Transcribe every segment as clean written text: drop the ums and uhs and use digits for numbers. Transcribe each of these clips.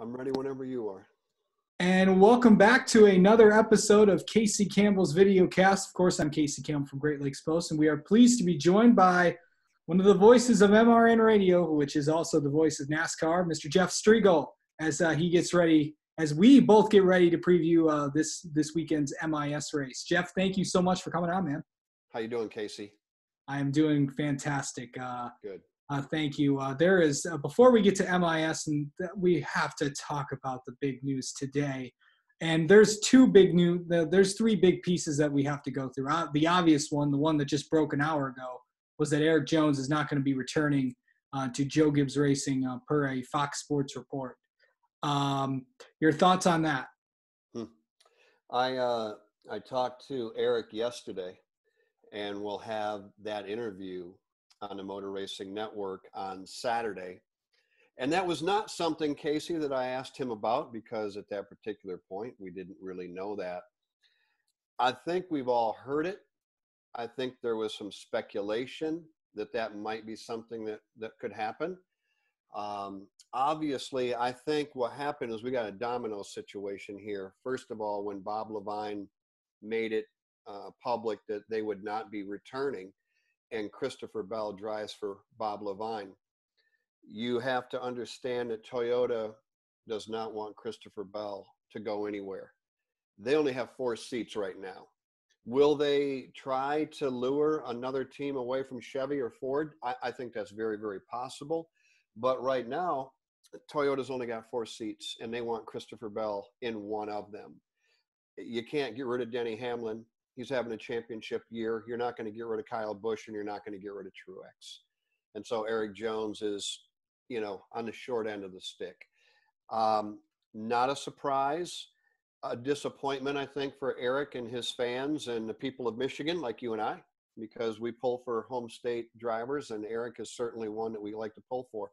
I'm ready whenever you are. And welcome back to another episode of Casey Campbell's Videocast. Of course, I'm Casey Campbell from Great Lakes Post, and we are pleased to be joined by one of the voices of MRN Radio, which is also the voice of NASCAR, Mr. Jeff Striegle, as he gets ready, as we both get ready to preview this weekend's MIS race. Jeff, thank you so much for coming on, man. How you doing, Casey? I am doing fantastic. Good. Thank you. There is, before we get to MIS, and we have to talk about the big news today. And there's three big pieces that we have to go through. The obvious one, the one that just broke an hour ago, was that Erik Jones is not going to be returning to Joe Gibbs Racing per a Fox Sports report. Your thoughts on that? I talked to Erik yesterday, and we'll have that interview on the Motor Racing Network on Saturday. And that was not something, Casey, that I asked him about, because at that particular point, we didn't really know that. I think we've all heard it. I think there was some speculation that might be something that could happen. Obviously, I think what happened is we got a domino situation here. First of all, when Bob Levine made it public that they would not be returning, and Christopher Bell drives for Bob Levine, you have to understand that Toyota does not want Christopher Bell to go anywhere. They only have 4 seats right now. Will they try to lure another team away from Chevy or Ford? I think that's very, very possible. But right now, Toyota's only got 4 seats, and they want Christopher Bell in one of them. You can't get rid of Denny Hamlin. He's having a championship year. You're not going to get rid of Kyle Busch, and you're not going to get rid of Truex. And so Erik Jones is, on the short end of the stick. Not a surprise, a disappointment, I think, for Erik and his fans and the people of Michigan, like you and I, because we pull for home state drivers, and Erik is certainly one that we like to pull for.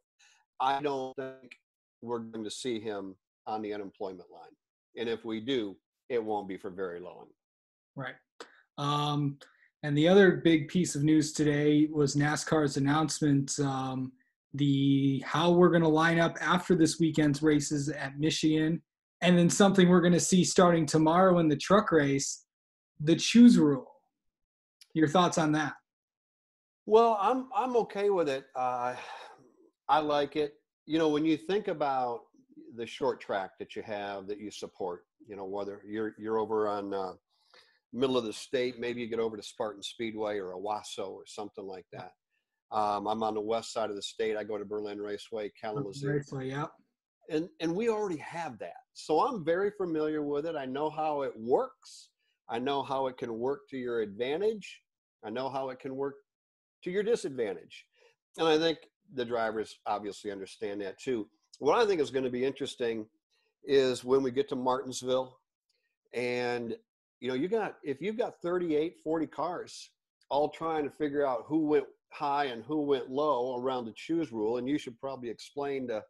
I don't think we're going to see him on the unemployment line. And if we do, it won't be for very long. Right. And the other big piece of news today was NASCAR's announcement, how we're going to line up after this weekend's races at Michigan, and then something we're going to see starting tomorrow in the truck race, the choose rule. Your thoughts on that? Well, I'm okay with it. I like it. When you think about the short track that you have that you support, whether you're over on middle of the state, maybe you get over to Spartan Speedway or Owasso or something like that. I'm on the west side of the state. I go to Berlin Raceway, Kalamazoo. Raceway, yeah. And we already have that. So I'm very familiar with it. I know how it works. I know how it can work to your advantage. I know how it can work to your disadvantage. And I think the drivers obviously understand that too. What I think is going to be interesting is when we get to Martinsville, and if you've got 38, 40 cars all trying to figure out who went high and who went low around the choose rule, and you should probably explain to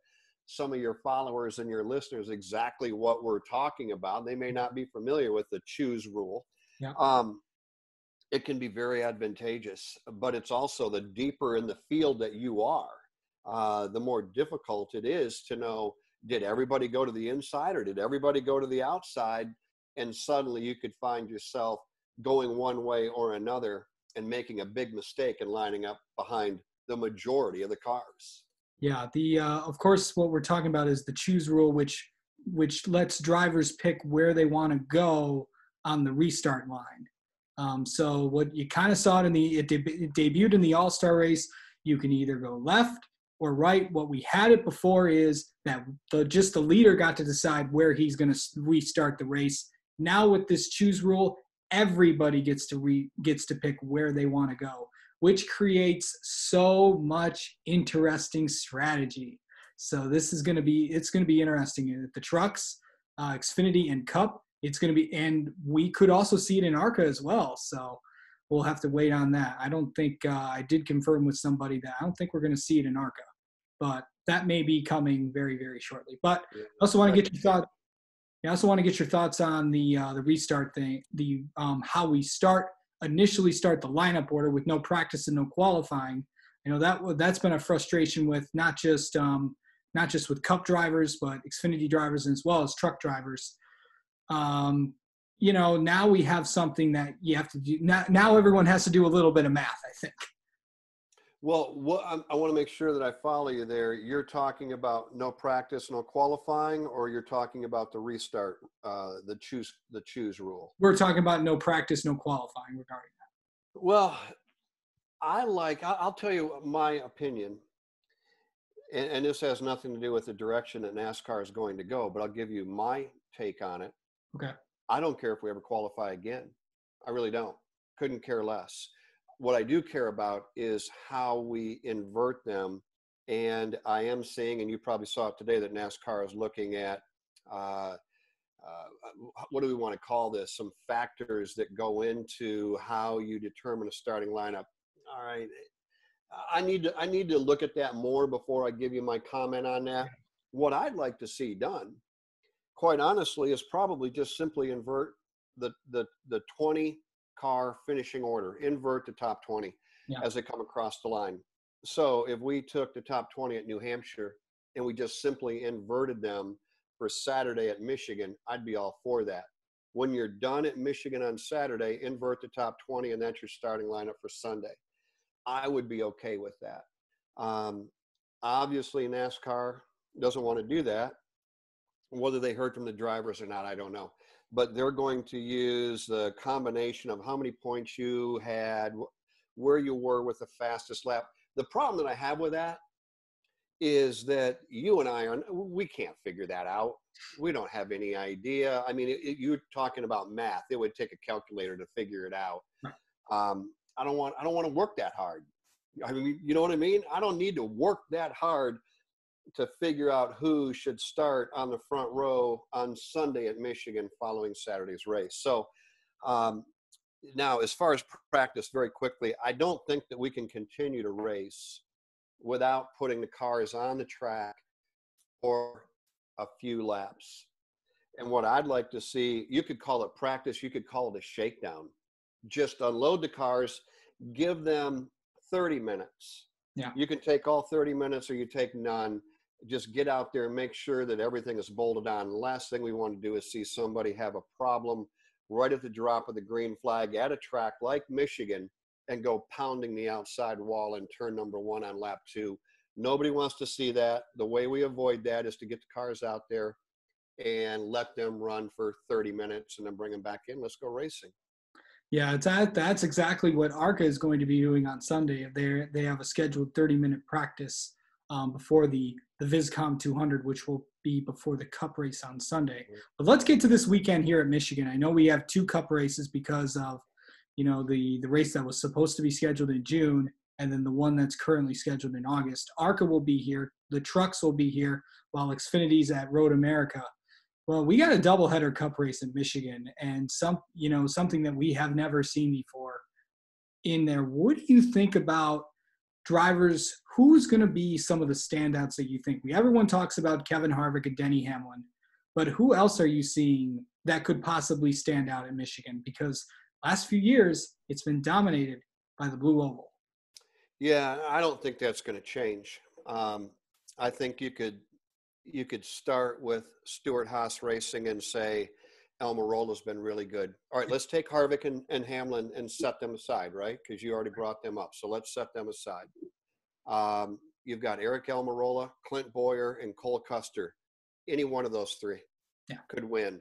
some of your followers and your listeners exactly what we're talking about. They may not be familiar with the choose rule. Yeah. It can be very advantageous, but it's also the deeper in the field that you are, the more difficult it is to know, did everybody go to the inside or did everybody go to the outside? And suddenly you could find yourself going one way or another and making a big mistake and lining up behind the majority of the cars. Yeah, of course, what we're talking about is the choose rule, which lets drivers pick where they want to go on the restart line. So what you kind of saw it debuted in the All-Star race. You can either go left or right. What we had it before is that just the leader got to decide where he's going to restart the race. Now with this choose rule, everybody gets to pick where they want to go, which creates so much interesting strategy. So this is going to be interesting. The trucks, Xfinity and Cup, it's going to be, and we could also see it in ARCA as well. So we'll have to wait on that. I don't think I did confirm with somebody that I don't think we're going to see it in ARCA, but that may be coming very, very shortly. But I also want to get your thoughts. I also want to get your thoughts on the restart thing, how we initially start the lineup order with no practice and no qualifying. That's been a frustration with not just not just with Cup drivers, but Xfinity drivers as well as truck drivers. Now we have something that you have to do. Now everyone has to do a little bit of math, I think. Well, I want to make sure that I follow you there. You're talking about no practice, no qualifying, or you're talking about the restart, the choose rule? We're talking about no practice, no qualifying regarding that. Well, I'll tell you my opinion, and this has nothing to do with the direction that NASCAR is going to go, but I'll give you my take on it. Okay. I don't care if we ever qualify again. I really don't. Couldn't care less. What I do care about is how we invert them. And I am seeing, and you probably saw it today, that NASCAR is looking at, what do we want to call this? Some factors that go into how you determine a starting lineup. All right. I need to look at that more before I give you my comment on that. What I'd like to see done, quite honestly, is probably just simply invert the 20 car finishing order, invert the top 20 as they come across the line. So if we took the top 20 at New Hampshire and we just simply inverted them for Saturday at Michigan, I'd be all for that. When you're done at Michigan on Saturday, invert the top 20 and that's your starting lineup for Sunday. I would be okay with that. Obviously NASCAR doesn't want to do that. Whether they heard from the drivers or not, I don't know. But they're going to use the combination of how many points you had, where you were with the fastest lap. The problem that I have with that is that you and we can't figure that out. We don't have any idea. I mean, you're talking about math. It would take a calculator to figure it out. I don't want to work that hard. I mean, you know what I mean? I don't need to work that hard to figure out who should start on the front row on Sunday at Michigan following Saturday's race. So now, as far as practice, very quickly, I don't think that we can continue to race without putting the cars on the track for a few laps. And what I'd like to see, you could call it practice, you could call it a shakedown. Just unload the cars, give them 30 minutes. Yeah. You can take all 30 minutes or you take none. Just get out there and make sure that everything is bolted on. The last thing we want to do is see somebody have a problem right at the drop of the green flag at a track like Michigan and go pounding the outside wall in turn number 1 on lap 2. Nobody wants to see that. The way we avoid that is to get the cars out there and let them run for 30 minutes and then bring them back in. Let's go racing. Yeah, that's exactly what ARCA is going to be doing on Sunday. They have a scheduled 30-minute practice before the VisCom 200, which will be before the Cup race on Sunday. But let's get to this weekend here at Michigan. I know we have 2 Cup races because of, the race that was supposed to be scheduled in June and then the one that's currently scheduled in August. ARCA will be here. The trucks will be here while Xfinity's at Road America. Well, we got a doubleheader Cup race in Michigan and something that we have never seen before in there. What do you think about drivers? Who's going to be some of the standouts that you think? Everyone talks about Kevin Harvick and Denny Hamlin, but who else are you seeing that could possibly stand out in Michigan? Because last few years, it's been dominated by the Blue Oval. Yeah, I don't think that's going to change. I think you could start with Stewart-Haas Racing and say Almirola's been really good. All right, let's take Harvick and Hamlin and set them aside, right? Because you already brought them up. So let's set them aside. You've got Eric Almirola, Clint Boyer, and Cole Custer. Any one of those 3 could win.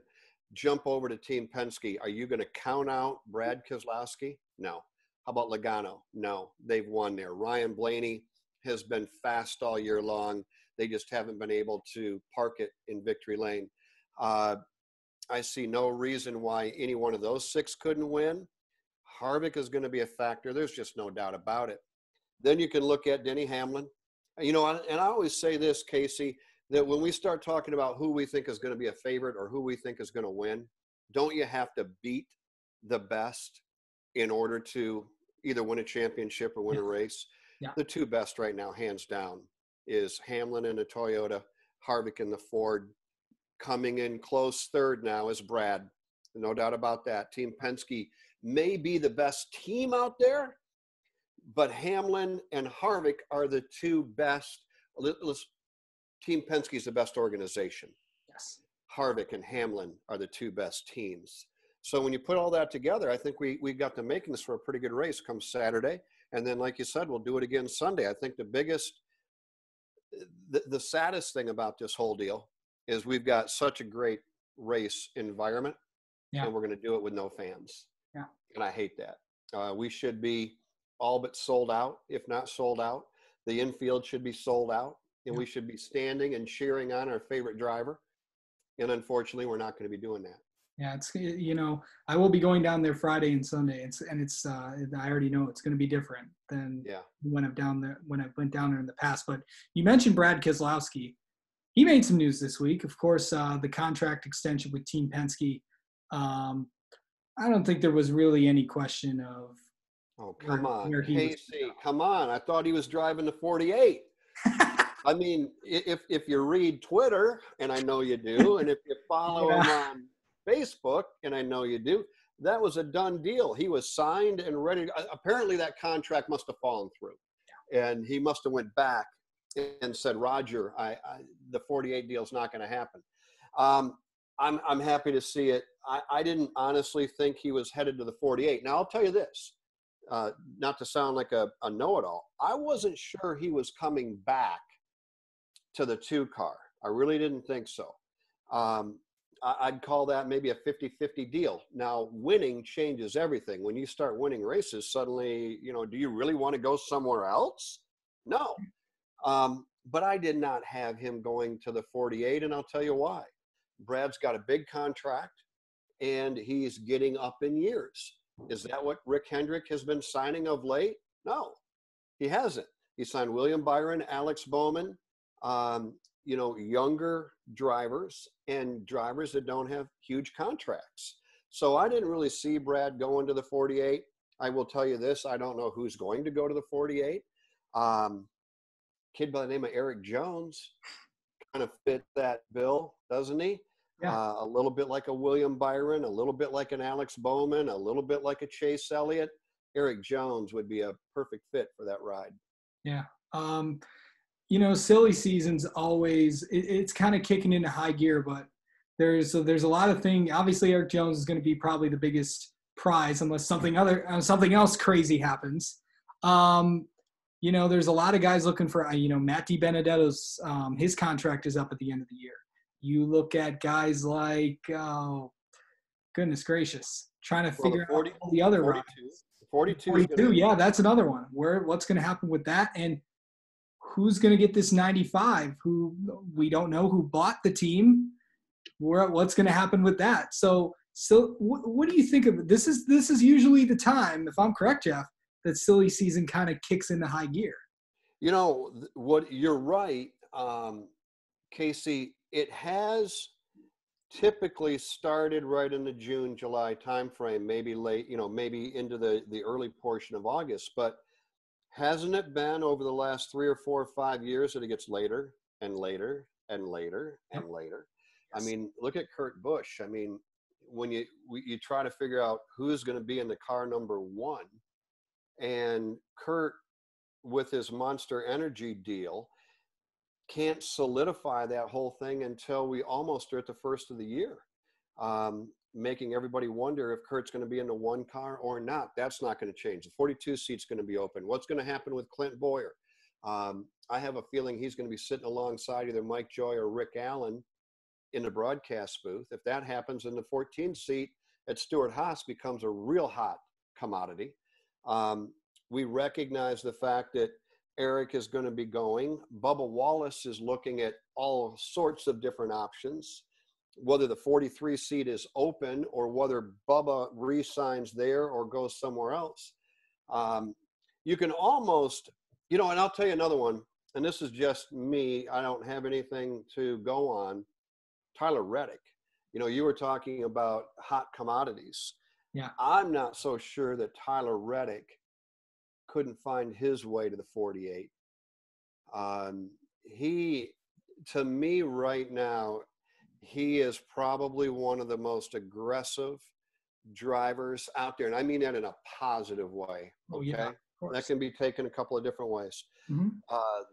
Jump over to Team Penske. Are you going to count out Brad Keselowski? No. How about Logano? No. They've won there. Ryan Blaney has been fast all year long. They just haven't been able to park it in victory lane. I see no reason why any one of those 6 couldn't win. Harvick is going to be a factor. There's just no doubt about it. Then you can look at Denny Hamlin. And I always say this, Casey, that when we start talking about who we think is going to be a favorite or who we think is going to win, don't you have to beat the best in order to either win a championship or win a race? Yeah. The 2 best right now, hands down, is Hamlin in the Toyota, Harvick in the Ford. Coming in close third now is Brad. No doubt about that. Team Penske may be the best team out there, but Hamlin and Harvick are the 2 best. Team Penske is the best organization. Yes. Harvick and Hamlin are the two best teams. So when you put all that together, I think we got the makings for a pretty good race come Saturday. And then, like you said, we'll do it again Sunday. I think the saddest thing about this whole deal is we've got such a great race environment, and we're going to do it with no fans. Yeah. And I hate that. We should be all but sold out, if not sold out. The infield should be sold out, and we should be standing and cheering on our favorite driver. And unfortunately, we're not going to be doing that. Yeah, it's, you know, I will be going down there Friday and Sunday. I already know it's going to be different than when I went down there in the past. But you mentioned Brad Keselowski. He made some news this week. Of course, the contract extension with Team Penske. I don't think there was really any question of. Oh, come on. Casey, come on. I thought he was driving the 48. I mean, if you read Twitter, and I know you do, and if you follow him on Facebook, and I know you do, that was a done deal. He was signed and ready. Apparently that contract must have fallen through, and he must have went back and said, Roger, the 48 deal is not going to happen. I'm happy to see it. I didn't honestly think he was headed to the 48. Now I'll tell you this, not to sound like a know-it-all, I wasn't sure he was coming back to the 2-car. I really didn't think so. I'd call that maybe a 50-50 deal. Now, winning changes everything. When you start winning races, suddenly, you know, do you really want to go somewhere else? No. But I did not have him going to the 48, and I'll tell you why. Brad's got a big contract, and he's getting up in years. Is that what Rick Hendrick has been signing of late? No, he hasn't. He signed William Byron, Alex Bowman, you know, younger drivers and drivers that don't have huge contracts. So I didn't really see Brad going to the 48. I will tell you this, I don't know who's going to go to the 48. Kid by the name of Eric Jones kind of fit that bill, doesn't he? Yeah. A little bit like a William Byron, a little bit like an Alex Bowman, a little bit like a Chase Elliott. Eric Jones would be a perfect fit for that ride. Yeah. You know, silly season's always, it's kind of kicking into high gear, but there's a lot of things. Obviously, Eric Jones is going to be probably the biggest prize unless something else crazy happens. You know, there's a lot of guys looking for, you know, Matt DiBenedetto's, his contract is up at the end of the year. You look at guys like, oh, goodness gracious, trying to figure out all the other 42, yeah, that's another one. What's going to happen with that? And who's going to get this 95? Who we don't know who bought the team. What's going to happen with that? So what do you think of it? This is usually the time, if I'm correct, Jeff, that silly season kind of kicks into high gear. You know what? You're right, Casey. It has typically started right in the June, July timeframe, maybe late, you know, maybe into the early portion of August. But hasn't it been over the last 3 or 4 or 5 years that it gets later and later and later and later? Yes. I mean, look at Kurt Busch. I mean, when you try to figure out who's going to be in the car number 1, and Kurt, with his Monster Energy deal, can't solidify that whole thing until we almost are at the first of the year, making everybody wonder if Kurt's going to be in the 1 car or not. That's not going to change. The 42 seat's going to be open. What's going to happen with Clint Boyer? I have a feeling he's going to be sitting alongside either Mike Joy or Rick Allen in the broadcast booth. If that happens, then the 14 seat at Stewart-Haas becomes a real hot commodity. We recognize the fact that Eric is going to be going. Bubba Wallace is looking at all sorts of different options, whether the 43 seat is open or whether Bubba re-signs there or goes somewhere else. You can almost, you know, and I'll tell you another one, and this is just me. I don't have anything to go on. Tyler Reddick. You know, you were talking about hot commodities. Yeah. I'm not so sure that Tyler Reddick couldn't find his way to the 48. He, to me right now, he is probably one of the most aggressive drivers out there. And I mean that in a positive way. Okay. Oh, yeah, that can be taken a couple of different ways. Mm-hmm.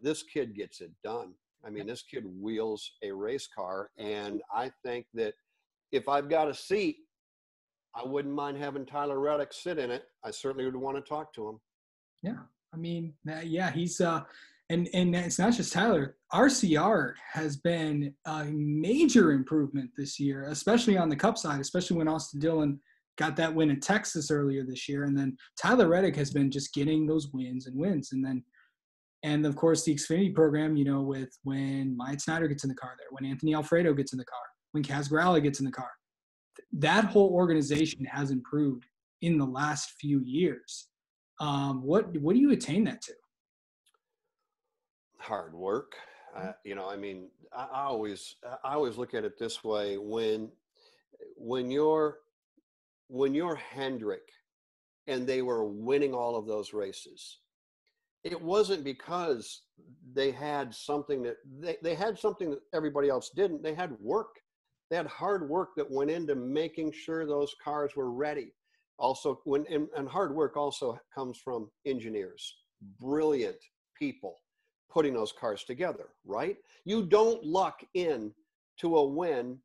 This kid gets it done. I mean, this kid wheels a race car, and I think that if I've got a seat, I wouldn't mind having Tyler Reddick sit in it. I certainly would want to talk to him. Yeah, I mean, yeah, he's and it's not just Tyler. RCR has been a major improvement this year, especially on the Cup side, especially when Austin Dillon got that win in Texas earlier this year, and then Tyler Reddick has been just getting those wins, and of course the Xfinity program, you know, with when Myatt Snyder gets in the car there, when Anthony Alfredo gets in the car, when Kaz Grala gets in the car, that whole organization has improved in the last few years. What do you attain that to? Hard work. You know, I mean, I always look at it this way: when you're Hendrick and they were winning all of those races, it wasn't because they had something that they had something that everybody else didn't. They had work. They had hard work that went into making sure those cars were ready. Also, and hard work also comes from engineers, brilliant people putting those cars together, right? You don't luck in to a win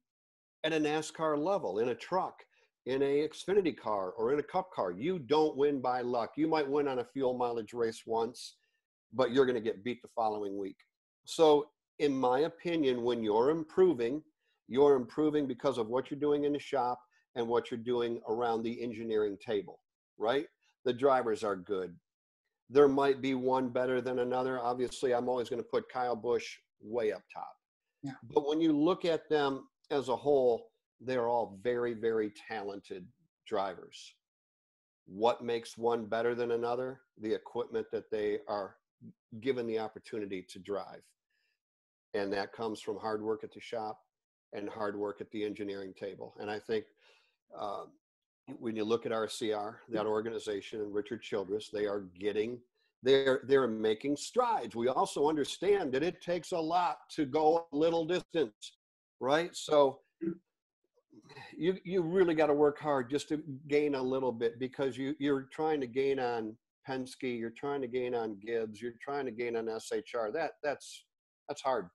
at a NASCAR level, in a truck, in a Xfinity car, or in a Cup car. You don't win by luck. You might win on a fuel mileage race once, but you're going to get beat the following week. So in my opinion, when you're improving because of what you're doing in the shop and what you're doing around the engineering table, right? The drivers are good. There might be one better than another. Obviously, I'm always going to put Kyle Busch way up top. Yeah. But when you look at them as a whole, they're all very, very talented drivers. What makes one better than another? The equipment that they are given the opportunity to drive. And that comes from hard work at the shop and hard work at the engineering table. And I think when you look at RCR, that organization, and Richard Childress, they're making strides. We also understand that it takes a lot to go a little distance, right? So you really got to work hard just to gain a little bit, because you're trying to gain on Penske, you're trying to gain on Gibbs, you're trying to gain on SHR. That's hard.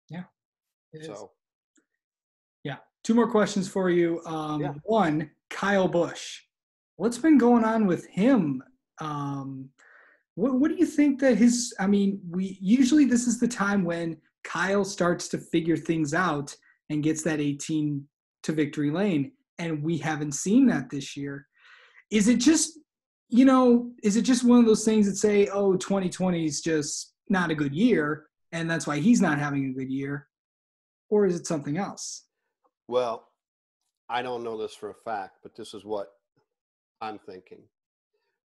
Yeah. It so is. Yeah. Two more questions for you. One, Kyle Busch. What's been going on with him? What do you think that we usually, this is the time when Kyle starts to figure things out and gets that 18 to victory lane, and we haven't seen that this year. Is it just one of those things that say, oh, 2020 is just not a good year, and that's why he's not having a good year? Or is it something else? Well, I don't know this for a fact, but this is what I'm thinking.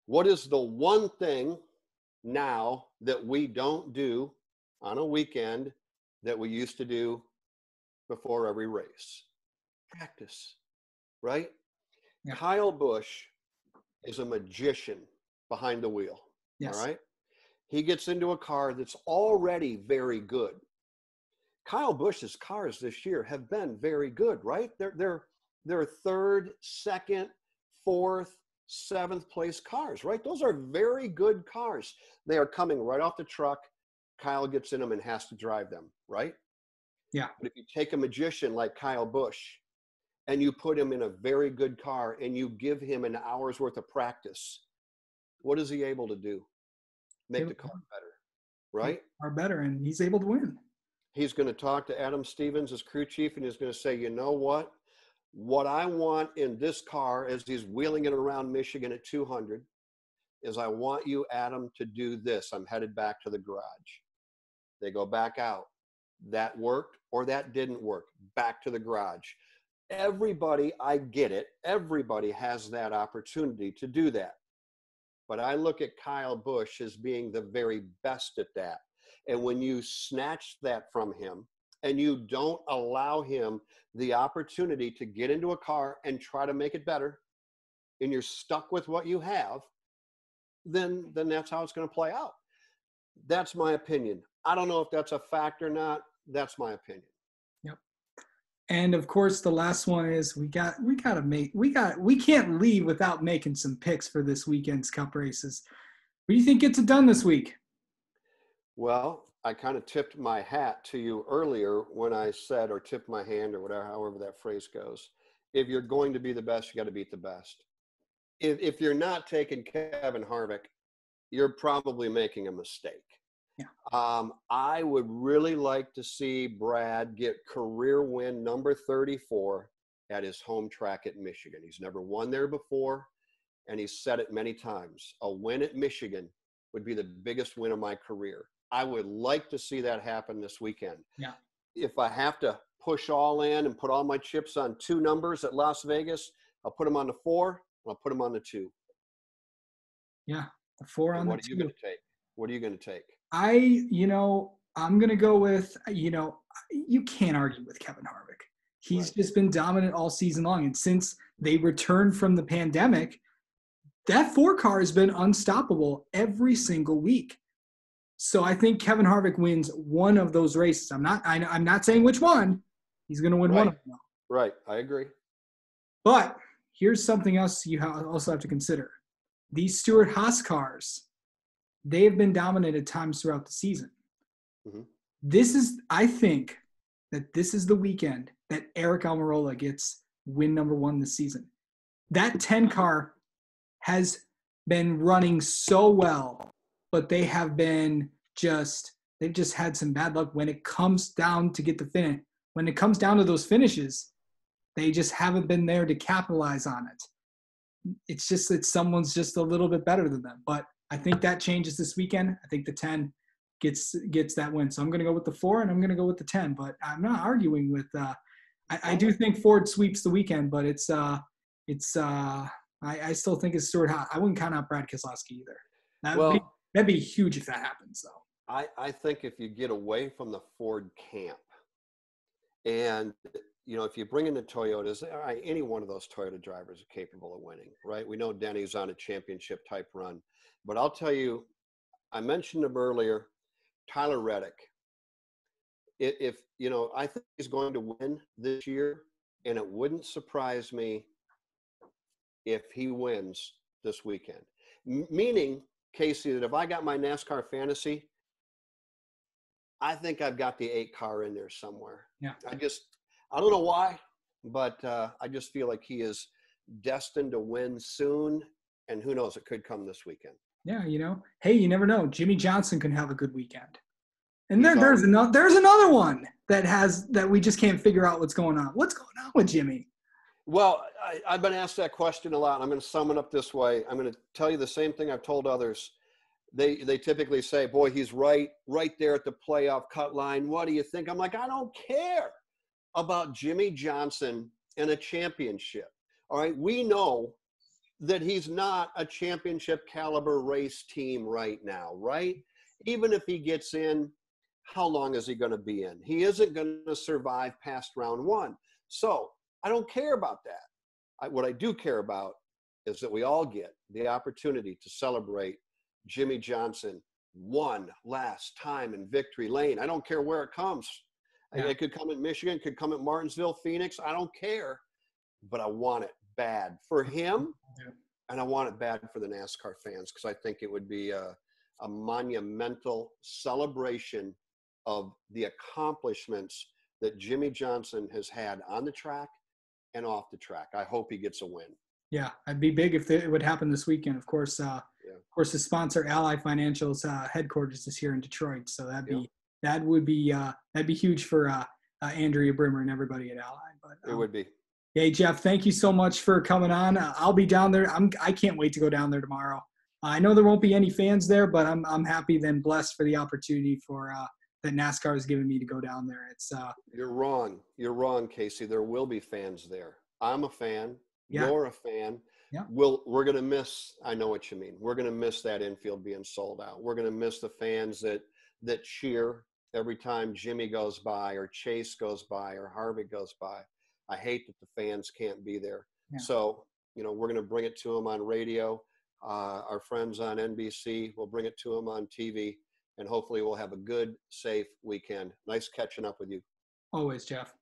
What is the one thing now that we don't do on a weekend that we used to do before every race? Practice, right? Yeah. Kyle Busch is a magician behind the wheel. Yes. All right. He gets into a car that's already very good. Kyle Busch's cars this year have been very good, right? They're third, second, fourth, seventh place cars, right? Those are very good cars. They are coming right off the truck. Kyle gets in them and has to drive them, right? Yeah. But if you take a magician like Kyle Busch and you put him in a very good car and you give him an hour's worth of practice, what is he able to do? Make the car better, right? Are better, and he's able to win. He's going to talk to Adam Stevens, his crew chief, and he's going to say, you know what? What I want in this car, as he's wheeling it around Michigan at 200, is I want you, Adam, to do this. I'm headed back to the garage. They go back out. That worked or that didn't work. Back to the garage. Everybody, I get it. Everybody has that opportunity to do that. But I look at Kyle Busch as being the very best at that. And when you snatch that from him and you don't allow him the opportunity to get into a car and try to make it better, and you're stuck with what you have, then that's how it's going to play out. That's my opinion. I don't know if that's a fact or not. That's my opinion. Yep. And of course, the last one is we can't leave without making some picks for this weekend's Cup races. What do you think gets it done this week? Well, I kind of tipped my hat to you earlier when I said, or tipped my hand or whatever, however that phrase goes. If you're going to be the best, you got to beat the best. If you're not taking Kevin Harvick, you're probably making a mistake. Yeah. I would really like to see Brad get career win number 34 at his home track at Michigan. He's never won there before, and he's said it many times. A win at Michigan would be the biggest win of my career. I would like to see that happen this weekend. Yeah. If I have to push all in and put all my chips on 2 numbers at Las Vegas, I'll put them on the 4, and I'll put them on the 2. Yeah. The 4 on the 2. What are you going to take? What are you going to take? I'm going to go with, you can't argue with Kevin Harvick. He's just been dominant all season long. And since they returned from the pandemic, that 4 car has been unstoppable every single week. So I think Kevin Harvick wins one of those races. I'm not saying which one. He's going to win one of them. Right. I agree. But here's something else you also have to consider. These Stewart-Haas cars, they have been dominant at times throughout the season. Mm-hmm. I think that this is the weekend that Eric Almirola gets win number 1 this season. That 10 car has been running so well, but they've just had some bad luck when it comes down to get the finish. When it comes down to those finishes, they just haven't been there to capitalize on it. It's just that someone's just a little bit better than them. But I think that changes this weekend. I think the 10 gets that win. So I'm going to go with the 4 and I'm going to go with the 10. But I'm not arguing with. I do think Ford sweeps the weekend, but I still think it's Stewart-Haas. I wouldn't count out Brad Keselowski either. That'd be huge if that happens, though. I think if you get away from the Ford camp, and if you bring in the Toyotas, any one of those Toyota drivers are capable of winning, right? We know Denny's on a championship type run, but I'll tell you, I mentioned him earlier, Tyler Reddick. I think he's going to win this year, and it wouldn't surprise me if he wins this weekend. Meaning, Casey, that if I got my NASCAR fantasy, I think I've got the 8 car in there somewhere. Yeah. I don't know why, but I just feel like he is destined to win soon, and who knows, it could come this weekend. Yeah, hey, you never know. Jimmy Johnson can have a good weekend. And there's another one that we just can't figure out what's going on. What's going on with Jimmy? Well, I've been asked that question a lot. And I'm going to sum it up this way. I'm going to tell you the same thing I've told others. They typically say, boy, he's right there at the playoff cut line. What do you think? I'm like, I don't care about Jimmy Johnson and a championship. All right. We know that he's not a championship caliber race team right now, right? Even if he gets in, how long is he going to be in? He isn't going to survive past round 1. So I don't care about that. What I do care about is that we all get the opportunity to celebrate Jimmy Johnson one last time in victory lane. I don't care where it comes. Yeah. It could come at Michigan, could come at Martinsville, Phoenix. I don't care, but I want it bad for him, and I want it bad for the NASCAR fans, because I think it would be a monumental celebration of the accomplishments that Jimmy Johnson has had on the track and off the track. I hope he gets a win. Yeah, it'd be big if it would happen this weekend. Of course, the sponsor Ally Financial's headquarters is here in Detroit, so that'd be huge for Andrea Brimmer and everybody at Ally. But it would be. Hey, Jeff, thank you so much for coming on. I'll be down there. I can't wait to go down there tomorrow. I know there won't be any fans there, but I'm happy then blessed for the opportunity for that NASCAR has given me to go down there. It's You're wrong, Casey. There will be fans there. I'm a fan. Yeah. You're a fan. Yeah. We're going to miss, I know what you mean. We're going to miss that infield being sold out. We're going to miss the fans that cheer every time Jimmy goes by or Chase goes by or Harvick goes by. I hate that the fans can't be there. Yeah. So, we're going to bring it to them on radio. Our friends on NBC will bring it to them on TV, and hopefully we'll have a good, safe weekend. Nice catching up with you. Always, Jeff.